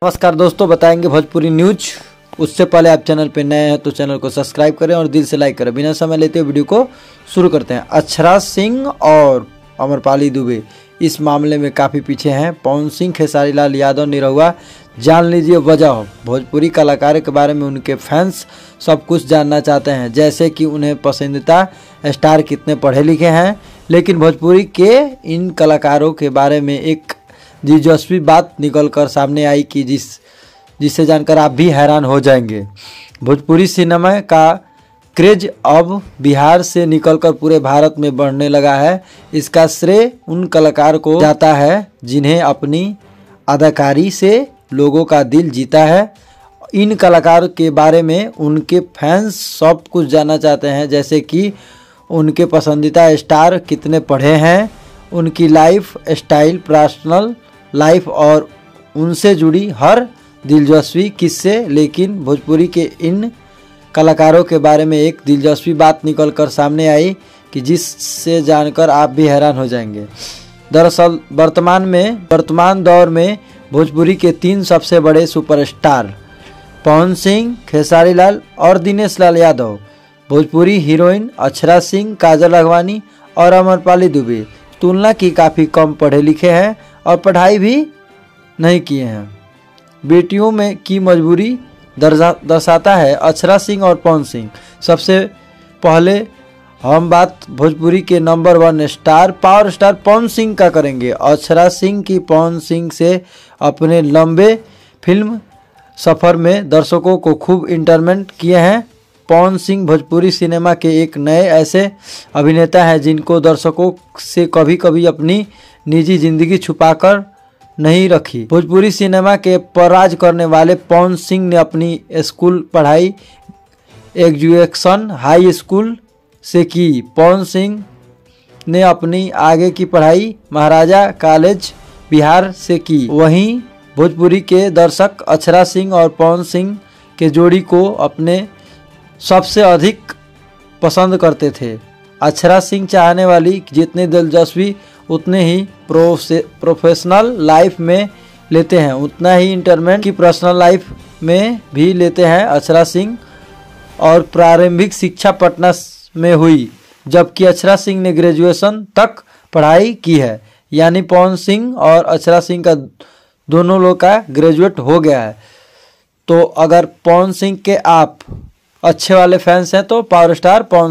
नमस्कार दोस्तों, बताएंगे भोजपुरी न्यूज। उससे पहले आप चैनल पे नए हैं तो चैनल को सब्सक्राइब करें और दिल से लाइक करें। बिना समय लेते हुए वीडियो को शुरू करते हैं। अक्षरा सिंह और अमरपाली दुबे इस मामले में काफ़ी पीछे हैं। पवन सिंह, खेसारी लाल यादव, निरहुआ, जान लीजिए वजह। भोजपुरी कलाकार के बारे में उनके फैंस सब कुछ जानना चाहते हैं, जैसे कि उन्हें पसंदीदा स्टार कितने पढ़े लिखे हैं। लेकिन भोजपुरी के इन कलाकारों के बारे में एक दिलचस्पी बात निकल कर सामने आई कि जिसे जानकर आप भी हैरान हो जाएंगे। भोजपुरी सिनेमा का क्रेज अब बिहार से निकलकर पूरे भारत में बढ़ने लगा है। इसका श्रेय उन कलाकार को जाता है जिन्हें अपनी अदाकारी से लोगों का दिल जीता है। इन कलाकारों के बारे में उनके फैंस सब कुछ जानना चाहते हैं, जैसे कि उनके पसंदीदा स्टार कितने पढ़े हैं, उनकी लाइफ स्टाइल, पर्सनल लाइफ और उनसे जुड़ी हर दिलचस्पी किस्से। लेकिन भोजपुरी के इन कलाकारों के बारे में एक दिलचस्पी बात निकल कर सामने आई कि जिससे जानकर आप भी हैरान हो जाएंगे। दरअसल वर्तमान दौर में भोजपुरी के 3 सबसे बड़े सुपरस्टार पवन सिंह, खेसारी लाल और दिनेश लाल यादव, भोजपुरी हीरोइन अक्षरा सिंह, काजल राघवानी और अमरपाली दुबे तुलना की काफ़ी कम पढ़े लिखे हैं और पढ़ाई भी नहीं किए हैं। बेटियों में की मजबूरी दर्शाता है अक्षरा सिंह और पवन सिंह। सबसे पहले हम बात भोजपुरी के number 1 star, power star Pawan Singh का करेंगे। अक्षरा सिंह की पवन सिंह से अपने लंबे फिल्म सफ़र में दर्शकों को खूब इंटरटेनमेंट किए हैं। पवन सिंह भोजपुरी सिनेमा के एक नए ऐसे अभिनेता हैं जिनको दर्शकों से कभी कभी अपनी निजी जिंदगी छुपाकर नहीं रखी। भोजपुरी सिनेमा के पर राज करने वाले पवन सिंह ने अपनी स्कूल पढ़ाई एजुकेशन हाई स्कूल से की। पवन सिंह ने अपनी आगे की पढ़ाई महाराजा कॉलेज बिहार से की। वहीं भोजपुरी के दर्शक अक्षरा सिंह और पवन सिंह के जोड़ी को अपने सबसे अधिक पसंद करते थे। अक्षरा सिंह चाहने वाली जितनी दिलचस्पी उतने ही प्रोफेशनल लाइफ में लेते हैं, उतना ही इंटरटेनमेंट की पर्सनल लाइफ में भी लेते हैं। अक्षरा सिंह और प्रारंभिक शिक्षा पटना में हुई, जबकि अक्षरा सिंह ने ग्रेजुएशन तक पढ़ाई की है। यानी पवन सिंह और अक्षरा सिंह का दोनों लोग का ग्रेजुएट हो गया है। तो अगर पवन सिंह के आप अच्छे वाले फैंस हैं तो पावर स्टार पवन